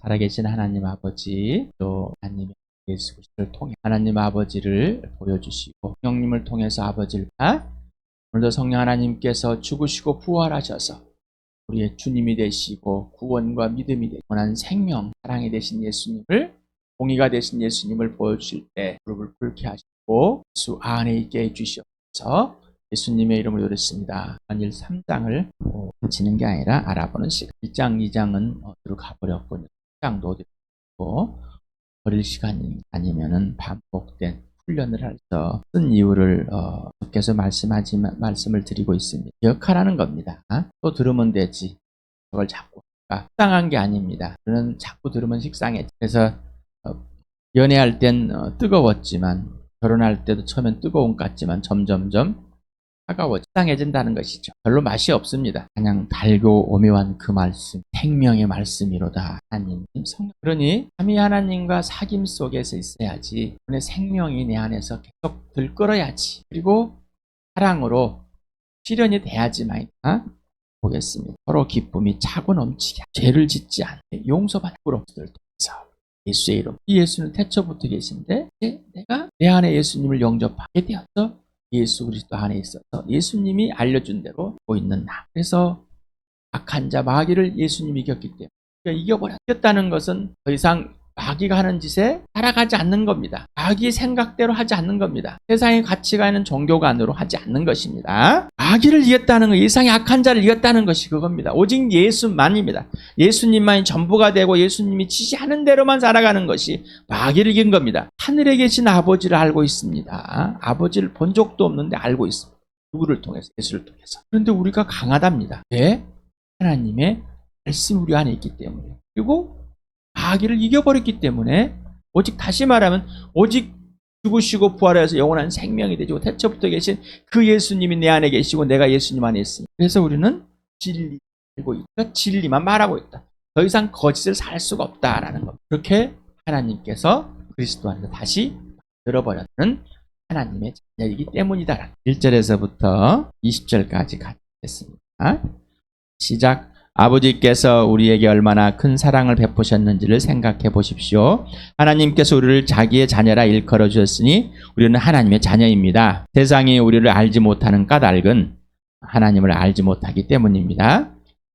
살아계신 하나님 아버지, 또 하나님 예수 그리스도를 통해 하나님 아버지를 보여주시고 성령님을 통해서 아버지를 오늘도 성령 하나님께서 죽으시고 부활하셔서 우리의 주님이 되시고 구원과 믿음이 되고 원한 생명, 사랑이 되신 예수님을, 공의가 되신 예수님을 보여주실 때 무릎을 꿇게 하시고 주 안에 있게 해주셔서 예수님의 이름을 요랬습니다. 만일 3장을 지는 게 아니라 알아보는 시간. 1장, 2장은 어디로 가버렸군요. 3장도 어디로 가고 버릴 시간이 아니면은 반복된 훈련을 해서 쓴 이유를 계속 말씀을 드리고 있습니다. 기억하라는 겁니다. 또 들으면 되지. 그걸 자꾸 식상한 게 아닙니다. 저는 자꾸 들으면 식상해. 그래서 연애할 땐 뜨거웠지만 결혼할 때도 처음엔 뜨거운 것 같지만 점점점 차가워 식상해진다는 것이죠. 별로 맛이 없습니다. 그냥 달고 오묘한 그 말씀, 생명의 말씀이로다. 하나님 성령. 그러니 삼위 하나님과 사귐 속에서 있어야지. 오늘 생명이 내 안에서 계속 들끓어야지. 그리고 사랑으로 실현이 돼야지만 보겠습니다. 서로 기쁨이 차고 넘치게, 죄를 짓지 않게 용서받는 부럽들 통해서 예수의 이름. 이 예수는 태초부터 계신데 내가 내 안에 예수님을 영접하게 되어서 예수 그리스도 안에 있어서 예수님이 알려준 대로 보이는 나. 그래서 악한 자 마귀를 예수님이 이겼기 때문에 이겼다는 것은 더 이상 마귀가 하는 짓에 따라가지 않는 겁니다. 마귀의 생각대로 하지 않는 겁니다. 세상의 가치가 있는 종교관으로 하지 않는 것입니다. 마귀를 이겼다는 것, 세상의 악한 자를 이겼다는 것이 그겁니다. 오직 예수만입니다. 예수님만이 전부가 되고 예수님이 지시하는 대로만 살아가는 것이 마귀를 이긴 겁니다. 하늘에 계신 아버지를 알고 있습니다. 아버지를 본 적도 없는데 알고 있습니다. 누구를 통해서? 예수를 통해서. 그런데 우리가 강하답니다. 왜? 하나님의 말씀이 우리 안에 있기 때문에. 그리고 마귀를 이겨버렸기 때문에 오직 다시 말하면 오직 죽으시고 부활해서 영원한 생명이 되시고 태초부터 계신 그 예수님이 내 안에 계시고 내가 예수님 안에 있습니다. 그래서 우리는 진리 알고 있다. 진리만 말하고 있다. 더 이상 거짓을 살 수가 없다라는 겁니다. 그렇게 하나님께서 그리스도 안에서 다시 만들어버렸는 하나님의 자녀이기 때문이다. 1절에서부터 20절까지 가겠습니다. 시작. 아버지께서 우리에게 얼마나 큰 사랑을 베푸셨는지를 생각해 보십시오. 하나님께서 우리를 자기의 자녀라 일컬어 주셨으니 우리는 하나님의 자녀입니다. 세상이 우리를 알지 못하는 까닭은 하나님을 알지 못하기 때문입니다.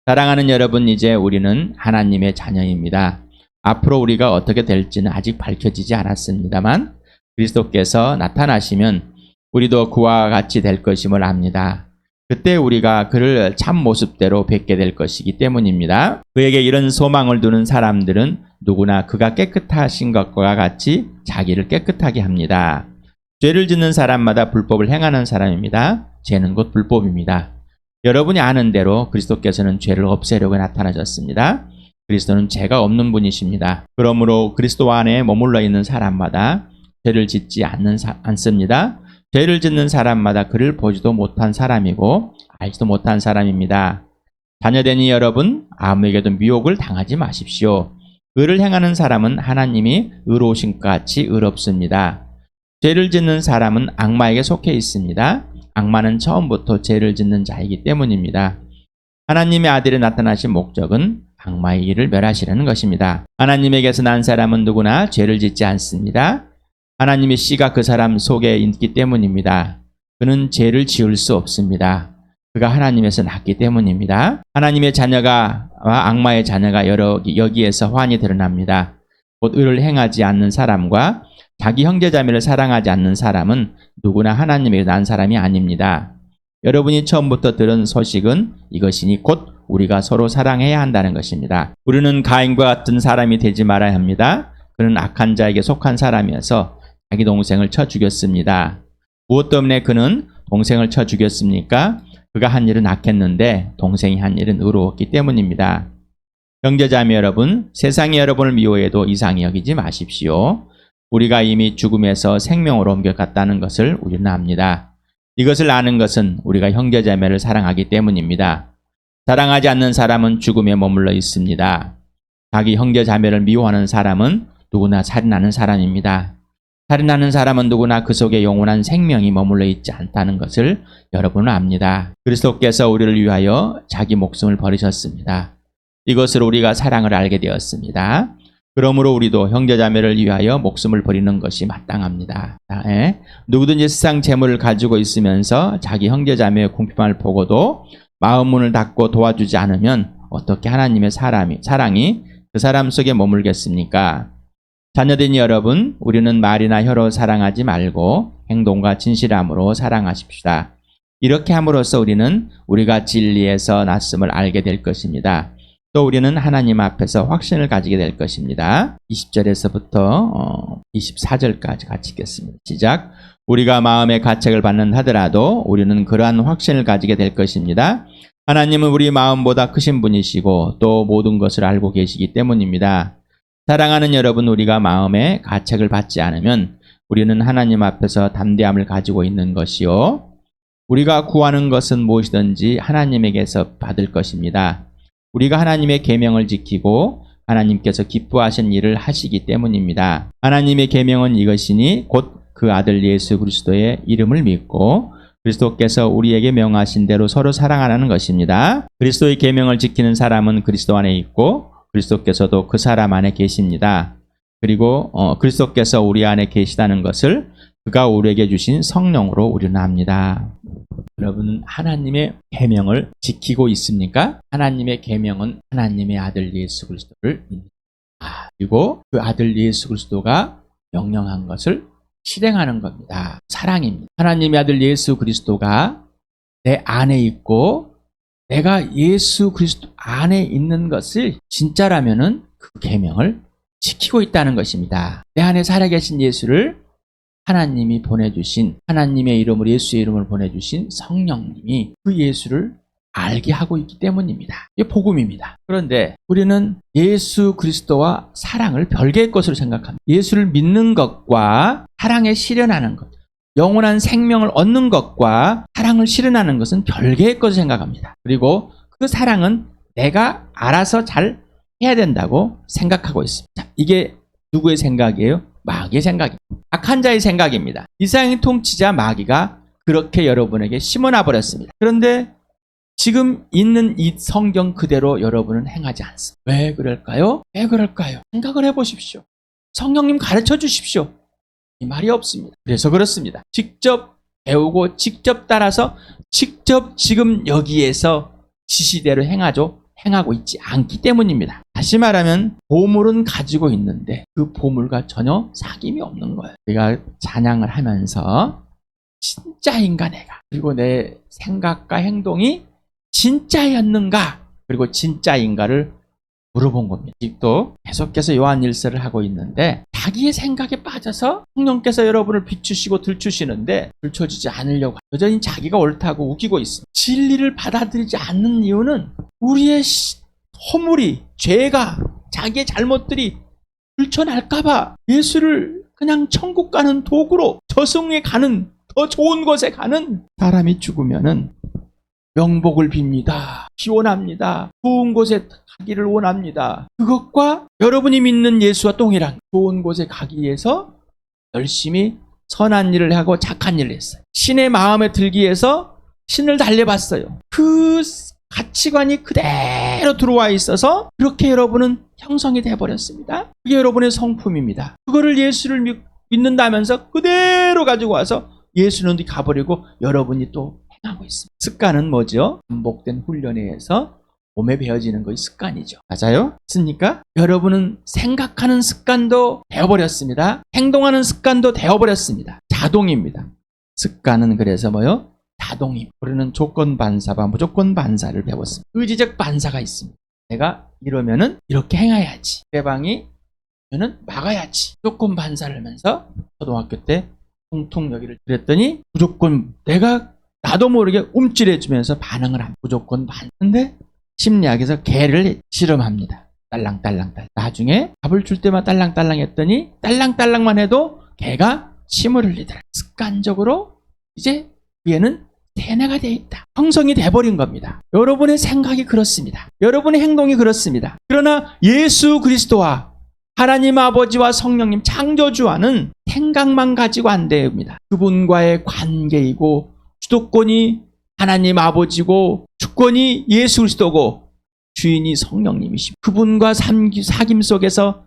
사랑하는 여러분, 이제 우리는 하나님의 자녀입니다. 앞으로 우리가 어떻게 될지는 아직 밝혀지지 않았습니다만 그리스도께서 나타나시면 우리도 그와 같이 될 것임을 압니다. 그때 우리가 그를 참 모습대로 뵙게 될 것이기 때문입니다. 그에게 이런 소망을 두는 사람들은 누구나 그가 깨끗하신 것과 같이 자기를 깨끗하게 합니다. 죄를 짓는 사람마다 불법을 행하는 사람입니다. 죄는 곧 불법입니다. 여러분이 아는 대로 그리스도께서는 죄를 없애려고 나타나셨습니다. 그리스도는 죄가 없는 분이십니다. 그러므로 그리스도 안에 머물러 있는 사람마다 죄를 짓지 않습니다. 죄를 짓는 사람마다 그를 보지도 못한 사람이고 알지도 못한 사람입니다. 자녀되니 여러분, 아무에게도 미혹을 당하지 마십시오. 의를 행하는 사람은 하나님이 의로우신 것 같이 의롭습니다. 죄를 짓는 사람은 악마에게 속해 있습니다. 악마는 처음부터 죄를 짓는 자이기 때문입니다. 하나님의 아들이 나타나신 목적은 악마의 일을 멸하시려는 것입니다. 하나님에게서 난 사람은 누구나 죄를 짓지 않습니다. 하나님의 씨가 그 사람 속에 있기 때문입니다. 그는 죄를 지을 수 없습니다. 그가 하나님에서 났기 때문입니다. 하나님의 자녀가 악마의 자녀가 여기에서 환히 드러납니다. 곧 의를 행하지 않는 사람과 자기 형제자매를 사랑하지 않는 사람은 누구나 하나님에게 난 사람이 아닙니다. 여러분이 처음부터 들은 소식은 이것이니 곧 우리가 서로 사랑해야 한다는 것입니다. 우리는 가인과 같은 사람이 되지 말아야 합니다. 그는 악한 자에게 속한 사람이어서 자기 동생을 쳐 죽였습니다. 무엇 때문에 그는 동생을 쳐 죽였습니까? 그가 한 일은 악했는데 동생이 한 일은 의로웠기 때문입니다. 형제자매 여러분, 세상이 여러분을 미워해도 이상히 여기지 마십시오. 우리가 이미 죽음에서 생명으로 옮겨갔다는 것을 우리는 압니다. 이것을 아는 것은 우리가 형제자매를 사랑하기 때문입니다. 사랑하지 않는 사람은 죽음에 머물러 있습니다. 자기 형제자매를 미워하는 사람은 누구나 살인하는 사람입니다. 살인하는 사람은 누구나 그 속에 영원한 생명이 머물러 있지 않다는 것을 여러분은 압니다. 그리스도께서 우리를 위하여 자기 목숨을 버리셨습니다. 이것으로 우리가 사랑을 알게 되었습니다. 그러므로 우리도 형제자매를 위하여 목숨을 버리는 것이 마땅합니다. 예. 누구든지 세상 재물을 가지고 있으면서 자기 형제자매의 궁핍함을 보고도 마음 문을 닫고 도와주지 않으면 어떻게 하나님의 사랑이 그 사람 속에 머물겠습니까? 자녀된 여러분, 우리는 말이나 혀로 사랑하지 말고 행동과 진실함으로 사랑하십시다. 이렇게 함으로써 우리는 우리가 진리에서 났음을 알게 될 것입니다. 또 우리는 하나님 앞에서 확신을 가지게 될 것입니다. 20절에서부터 24절까지 같이 읽겠습니다. 시작. 우리가 마음의 가책을 받는 하더라도 우리는 그러한 확신을 가지게 될 것입니다. 하나님은 우리 마음보다 크신 분이시고 또 모든 것을 알고 계시기 때문입니다. 사랑하는 여러분, 우리가 마음의 가책을 받지 않으면 우리는 하나님 앞에서 담대함을 가지고 있는 것이요, 우리가 구하는 것은 무엇이든지 하나님에게서 받을 것입니다. 우리가 하나님의 계명을 지키고 하나님께서 기뻐하신 일을 하시기 때문입니다. 하나님의 계명은 이것이니 곧 그 아들 예수 그리스도의 이름을 믿고 그리스도께서 우리에게 명하신 대로 서로 사랑하라는 것입니다. 그리스도의 계명을 지키는 사람은 그리스도 안에 있고 그리스도께서도 그 사람 안에 계십니다. 그리고 그리스도께서 우리 안에 계시다는 것을 그가 우리에게 주신 성령으로 우리는 압니다. 여러분, 하나님의 계명을 지키고 있습니까? 하나님의 계명은 하나님의 아들 예수 그리스도를 믿습니다. 그리고 그 아들 예수 그리스도가 명령한 것을 실행하는 겁니다. 사랑입니다. 하나님의 아들 예수 그리스도가 내 안에 있고 내가 예수 그리스도 안에 있는 것을 진짜라면은 그 계명을 지키고 있다는 것입니다. 내 안에 살아계신 예수를 하나님이 보내주신, 하나님의 이름으로 예수의 이름을 보내주신 성령님이 그 예수를 알게 하고 있기 때문입니다. 이게 복음입니다. 그런데 우리는 예수 그리스도와 사랑을 별개의 것으로 생각합니다. 예수를 믿는 것과 사랑에 실현하는 것, 영원한 생명을 얻는 것과 사랑을 실현하는 것은 별개의 것으로 생각합니다. 그리고 그 사랑은 내가 알아서 잘 해야 된다고 생각하고 있습니다. 이게 누구의 생각이에요? 마귀의 생각입니다. 악한 자의 생각입니다. 이스라엘 통치자 마귀가 그렇게 여러분에게 심어놔 버렸습니다. 그런데 지금 있는 이 성경 그대로 여러분은 행하지 않습니다. 왜 그럴까요? 왜 그럴까요? 생각을 해보십시오. 성령님 가르쳐 주십시오. 이 말이 없습니다. 그래서 그렇습니다. 직접 배우고 직접 따라서 직접 지금 여기에서 지시대로 행하고 있지 않기 때문입니다. 다시 말하면 보물은 가지고 있는데 그 보물과 전혀 사귐이 없는 거예요. 우리가 찬양을 하면서 진짜인가 내가, 그리고 내 생각과 행동이 진짜였는가, 그리고 진짜인가를 물어본 겁니다. 또 계속해서 요한일서를 하고 있는데 자기의 생각에 빠져서 성령께서 여러분을 비추시고 들추시는데 들춰지지 않으려고 여전히 자기가 옳다고 우기고 있습니다. 진리를 받아들이지 않는 이유는 우리의 허물이, 죄가, 자기의 잘못들이 들춰날까봐 예수를 그냥 천국 가는 도구로, 저승에 가는, 더 좋은 곳에 가는, 사람이 죽으면은 명복을 빕니다. 기원합니다. 좋은 곳에 가기를 원합니다. 그것과 여러분이 믿는 예수와 동일한 좋은 곳에 가기 위해서 열심히 선한 일을 하고 착한 일을 했어요. 신의 마음에 들기 위해서 신을 달래봤어요. 그 가치관이 그대로 들어와 있어서 그렇게 여러분은 형성이 돼버렸습니다. 그게 여러분의 성품입니다. 그거를 예수를 믿는다면서 그대로 가지고 와서 예수는 가버리고 여러분이 또 하고 있습니다. 습관은 뭐죠? 반복된 훈련에 의해서 몸에 배어지는 것이 습관이죠. 맞아요? 맞습니까? 여러분은 생각하는 습관도 되어버렸습니다. 행동하는 습관도 되어버렸습니다. 자동입니다. 습관은 그래서 뭐요? 자동입니다. 우리는 조건 반사와 무조건 반사를 배웠습니다. 의지적 반사가 있습니다. 내가 이러면은 이렇게 행해야지. 상대방이 저는 막아야지. 무조건 반사를 하면서 초등학교 때 통통 여기를 그랬더니 무조건 나도 모르게 움찔해주면서 반응을 합니다. 무조건 근데 심리학에서 개를 실험합니다. 딸랑딸랑. 나중에 밥을 줄 때만 딸랑딸랑 했더니 딸랑딸랑만 해도 개가 침을 흘리더라. 습관적으로 이제 얘는 세뇌가 되어 있다. 형성이 돼버린 겁니다. 여러분의 생각이 그렇습니다. 여러분의 행동이 그렇습니다. 그러나 예수 그리스도와 하나님 아버지와 성령님 창조주와는 생각만 가지고 안 됩니다. 그분과의 관계이고 주도권이 하나님 아버지고 주권이 예수 그리스도고 주인이 성령님이십니다. 그분과 사귐 속에서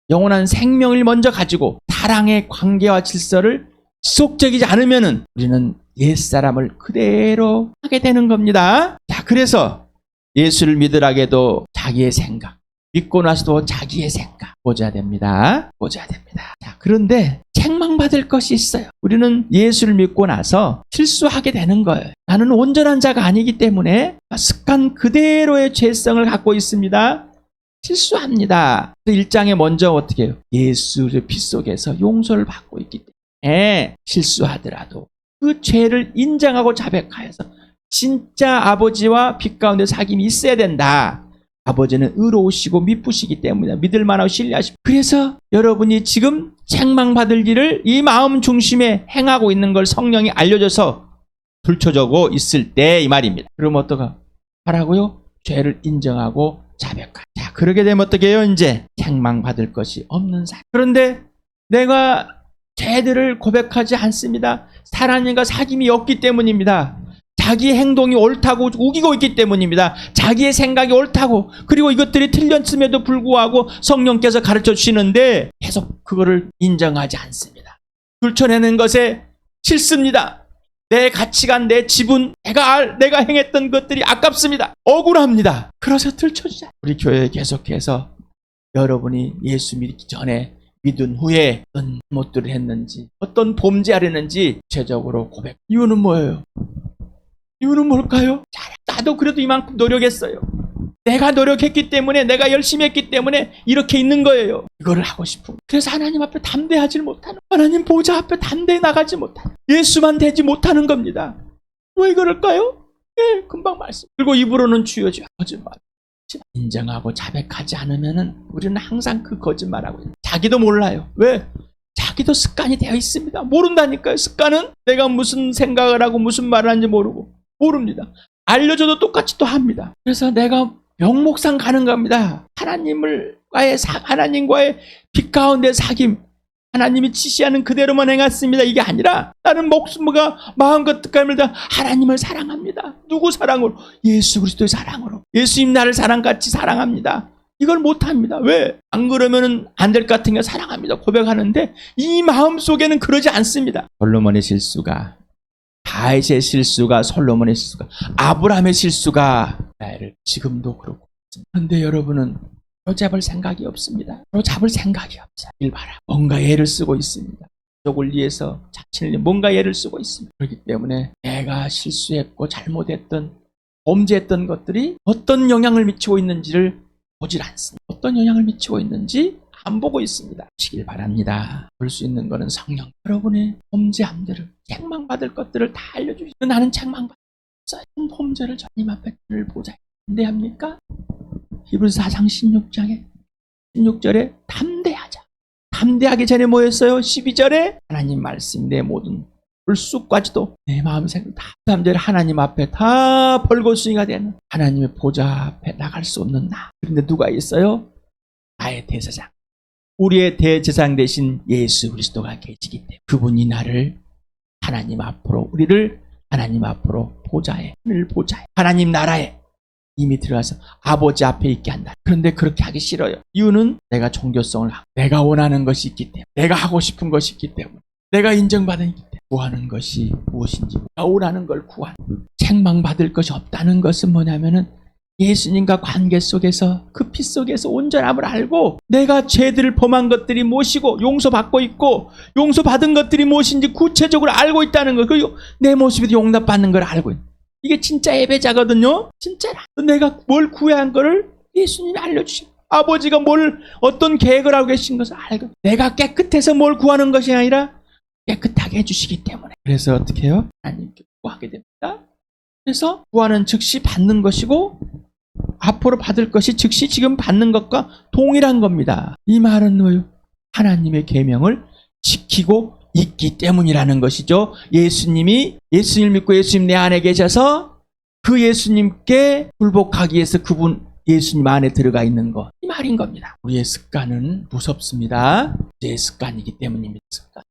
영원한 생명을 먼저 가지고 사랑의 관계와 질서를 지속적이지 않으면은 우리는 옛사람을 그대로 하게 되는 겁니다. 자, 그래서 예수를 믿으라게도 자기의 생각, 믿고 나서도 자기의 생각 보셔야 됩니다. 자, 그런데 책망받을 것이 있어요. 우리는 예수를 믿고 나서 실수하게 되는 거예요. 나는 온전한 자가 아니기 때문에 습관 그대로의 죄성을 갖고 있습니다. 실수합니다. 1장에 먼저 어떻게 해요? 예수의 피 속에서 용서를 받고 있기 때문에 실수하더라도 그 죄를 인정하고 자백하여서 진짜 아버지와 빛 가운데 사귐이 있어야 된다. 아버지는 의로우시고 미쁘시기 때문에 믿을 만하고 신뢰하시고, 그래서 여러분이 지금 책망받을 일을 이 마음 중심에 행하고 있는 걸 성령이 알려줘서 들춰주고 있을 때 이 말입니다. 그럼 어떡하? 하라고요? 죄를 인정하고 자백하. 자, 그러게 되면 어떻게 해요? 이제 책망받을 것이 없는 사람. 그런데 내가 죄들을 고백하지 않습니다. 하나님과 사귐이 없기 때문입니다. 자기의 행동이 옳다고 우기고 있기 때문입니다. 자기의 생각이 옳다고, 그리고 이것들이 틀렸음에도 불구하고 성령께서 가르쳐 주시는데 계속 그거를 인정하지 않습니다. 들춰내는 것에 싫습니다. 내 가치관, 내 지분, 내가 행했던 것들이 아깝습니다. 억울합니다. 그래서 들춰주자. 우리 교회에 계속해서 여러분이 예수 믿기 전에 믿은 후에 어떤 잘못들을 했는지, 어떤 범죄를 했는지 구체적으로 고백. 이유는 뭐예요? 이유는 뭘까요? 나도 그래도 이만큼 노력했어요. 내가 노력했기 때문에, 내가 열심히 했기 때문에 이렇게 있는 거예요. 이거를 하고 싶은. 그래서 하나님 앞에 담대하지 못하는, 하나님 보좌 앞에 담대히 나가지 못하는, 예수만 되지 못하는 겁니다. 왜 그럴까요? 예, 금방 말씀. 그리고 입으로는 주여주여 거짓말. 인정하고 자백하지 않으면은 우리는 항상 그 거짓말하고 있어요. 자기도 몰라요. 왜? 자기도 습관이 되어 있습니다. 모른다니까요. 습관은 내가 무슨 생각을 하고 무슨 말을 하는지 모릅니다. 알려줘도 똑같이 또 합니다. 그래서 내가 명목상 가는 겁니다. 하나님과의 빛 가운데 사귐, 하나님이 지시하는 그대로만 행했습니다. 이게 아니라 나는 목숨과 마음과 뜻감을 다 하나님을 사랑합니다. 누구 사랑으로? 예수 그리스도의 사랑으로. 예수님 나를 사랑같이 사랑합니다. 이걸 못합니다. 왜? 안 그러면 안 될 것 같은 게 사랑합니다. 고백하는데 이 마음 속에는 그러지 않습니다. 솔로몬의 실수가, 다윗의 실수가, 솔로몬의 실수가, 아브라함의 실수가 나를 지금도 그렇고. 그런데 여러분은 잡을 생각이 없습니다. 잡을 생각이 없어요. 일봐라. 뭔가 애를 쓰고 있습니다. 가족을 위해서, 자신을 위해 뭔가 애를 쓰고 있습니다. 그렇기 때문에 내가 실수했고 잘못했던, 범죄했던 것들이 어떤 영향을 미치고 있는지를 보질 않습니다. 어떤 영향을 미치고 있는지 안 보고 있습니다. 보시길 바랍니다. 볼 수 있는 것은 성령. 여러분의 범죄함들을, 책망받을 것들을 다 알려주시고, 나는 책망받았어요. 범죄를 주님 앞에 보자. 담대합니까? 히브리서 4장 16절에 담대하자. 담대하기 전에 뭐였어요? 12절에 하나님 말씀, 내 모든 불쑥까지도 내 마음 생각 다 담대를 하나님 앞에 다 벌거숭이가 되는, 하나님의 보좌 앞에 나갈 수 없는 나. 그런데 누가 있어요? 나의 대제사장, 우리의 대제사장 되신 예수 그리스도가 계시기 때문에 그분이 나를 하나님 앞으로, 우리를 하나님 앞으로 보좌에, 하나님 나라에 이미 들어가서 아버지 앞에 있게 한다. 그런데 그렇게 하기 싫어요. 이유는 내가 종교성을 하고, 내가 원하는 것이 있기 때문에, 내가 하고 싶은 것이 있기 때문에, 내가 인정받은 있기 때문에. 구하는 것이 무엇인지, 내가 원하는 걸 구하는, 책망받을 것이 없다는 것은 뭐냐면은 예수님과 관계 속에서, 그 피 속에서 온전함을 알고, 내가 죄들을 범한 것들이 무엇이고 용서받고 있고 용서받은 것들이 무엇인지 구체적으로 알고 있다는 것, 그리고 내 모습이 용납받는 걸 알고 있는, 이게 진짜 예배자거든요. 진짜라. 내가 뭘 구해야 한 거를 예수님이 알려주시고, 아버지가 어떤 계획을 하고 계신 것을 알고, 내가 깨끗해서 뭘 구하는 것이 아니라 깨끗하게 해주시기 때문에. 그래서 어떻게 해요? 하나님께 구하게 됩니다. 그래서 구하는 즉시 받는 것이고, 앞으로 받을 것이 즉시 지금 받는 것과 동일한 겁니다. 이 말은 뭐예요? 하나님의 계명을 지키고 있기 때문이라는 것이죠. 예수님을 믿고 예수님 내 안에 계셔서 그 예수님께 굴복하기 위해서 그분 예수님 안에 들어가 있는 것, 이 말인 겁니다. 우리의 습관은 무섭습니다. 제 습관이기 때문입니다. 습관.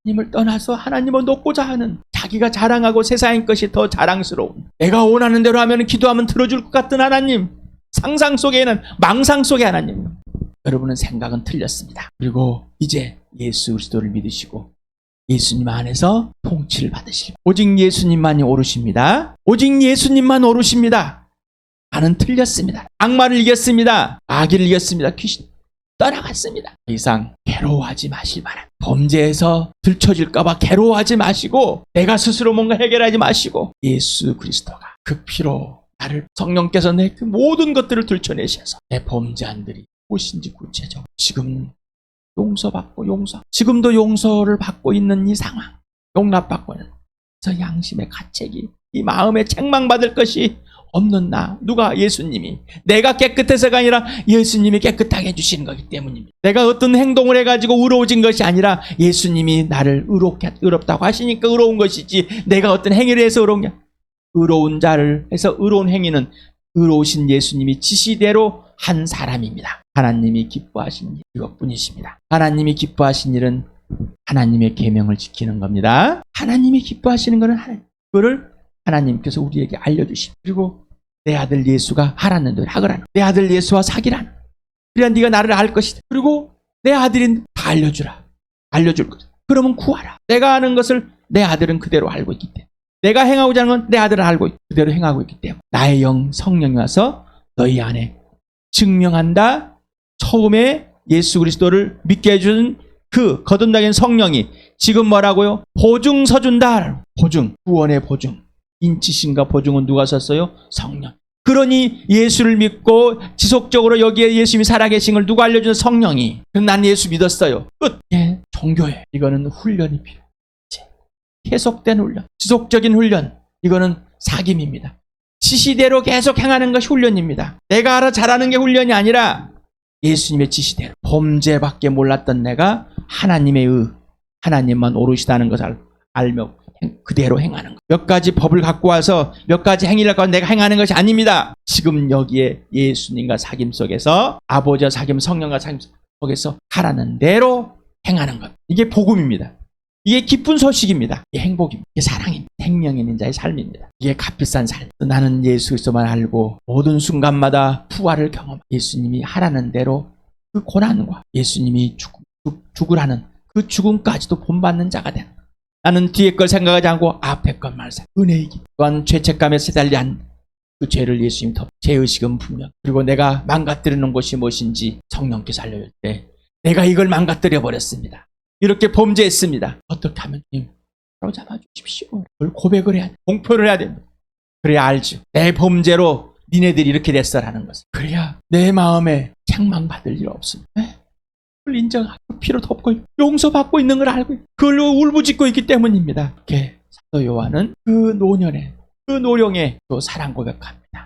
하나님을 떠나서 하나님을 높고자 하는, 자기가 자랑하고 세상의 것이 더 자랑스러운, 내가 원하는 대로 하면, 기도하면 들어줄 것 같은 하나님, 상상 속에는 망상 속의 하나님, 여러분은 생각은 틀렸습니다. 그리고 이제 예수 그리스도를 믿으시고 예수님 안에서 통치를 받으시기 바랍니다. 오직 예수님만이 옳으십니다. 오직 예수님만 옳으십니다. 나는 틀렸습니다. 악마를 이겼습니다. 마귀를 이겼습니다. 귀신 떠나갔습니다. 더 이상 괴로워하지 마실 바랍니다. 범죄에서 들춰질까봐 괴로워하지 마시고 내가 스스로 뭔가 해결하지 마시고 예수 그리스도가 그 피로 나를 성령께서 내 그 모든 것들을 들춰내셔서 내 범죄한들이 무엇인지 구체적으로 지금 용서받고 지금도 용서를 받고 있는 이 상황, 용납받고 있는 저 양심의 가책이 이 마음에 책망받을 것이 없는 나, 누가? 예수님이. 내가 깨끗해서가 아니라 예수님이 깨끗하게 해주시는 거기 때문입니다. 내가 어떤 행동을 해가지고 의로워진 것이 아니라 예수님이 나를 의롭다고 하시니까 의로운 것이지 내가 어떤 행위를 해서 의로운 게 의로운 자를 해서 의로운 행위는 의로우신 예수님이 지시대로 한 사람입니다. 하나님이 기뻐하신 일 이것뿐이십니다. 하나님이 기뻐하신 일은 하나님의 계명을 지키는 겁니다. 하나님이 기뻐하시는 것은 그거를 하나님께서 우리에게 알려주십니다. 그리고 내 아들 예수가 하라는 대로 하거라는, 내 아들 예수와 사귀라는, 그래야 네가 나를 알 것이다. 그리고 내 아들인 다 알려주라. 알려줄 것. 그러면 구하라. 내가 아는 것을 내 아들은 그대로 알고 있기 때문에, 내가 행하고자 하는 건 내 아들은 알고 그대로 행하고 있기 때문에 나의 영 성령이 와서 너희 안에 증명한다. 처음에 예수 그리스도를 믿게 해준 그 거듭나게 성령이 지금 뭐라고요? 보증 서준다. 보증, 구원의 보증. 인치신가 보증은 누가 썼어요? 성령. 그러니 예수를 믿고 지속적으로 여기에 예수님이 살아계신 걸 누가 알려주는? 성령이. 그럼 난 예수 믿었어요. 끝. 예, 종교에 이거는 훈련이 필요해요. 계속된 훈련, 지속적인 훈련. 이거는 사귐입니다. 지시대로 계속 행하는 것이 훈련입니다. 내가 알아 잘하는 게 훈련이 아니라 예수님의 지시대로. 범죄밖에 몰랐던 내가 하나님의 하나님만 오르시다는 것을 알며 그대로 행하는 것. 몇 가지 법을 갖고 와서 몇 가지 행위를 갖고 내가 행하는 것이 아닙니다. 지금 여기에 예수님과 사귐 속에서, 아버지와 사귐, 성령과 사귐 속에서 하라는 대로 행하는 것. 이게 복음입니다. 이게 기쁜 소식입니다. 이게 행복입니다. 이게 사랑입니다. 생명 있는 자의 삶입니다. 이게 값비싼 삶. 나는 예수 그리스도만 알고 모든 순간마다 부활을 경험. 예수님이 하라는 대로 그 고난과 예수님이 죽으라는 그 죽음까지도 본받는 자가 되는. 나는 뒤에 걸 생각하지 않고 앞에 것만 생각. 은혜이기 또한 죄책감에 시달린 그 죄를 예수님이 덮. 죄의식은 분명. 그리고 내가 망가뜨리는 것이 무엇인지 성령께서 알려줄 때 내가 이걸 망가뜨려 버렸습니다. 이렇게 범죄했습니다. 어떻게 하면 바로 잡아주십시오. 그걸 고백을 해야 돼. 공표를 해야 됩니다. 그래야 알죠. 내 범죄로 니네들이 이렇게 됐어라는 것을. 그래야 내 마음에 책망받을 일 없습니다. 그걸 인정하고 피로 덮고 용서받고 있는 걸 알고 그걸로 울부짖고 있기 때문입니다. 이렇게 사도 요한은 그 노년에 그 노령에 또 사랑 고백합니다.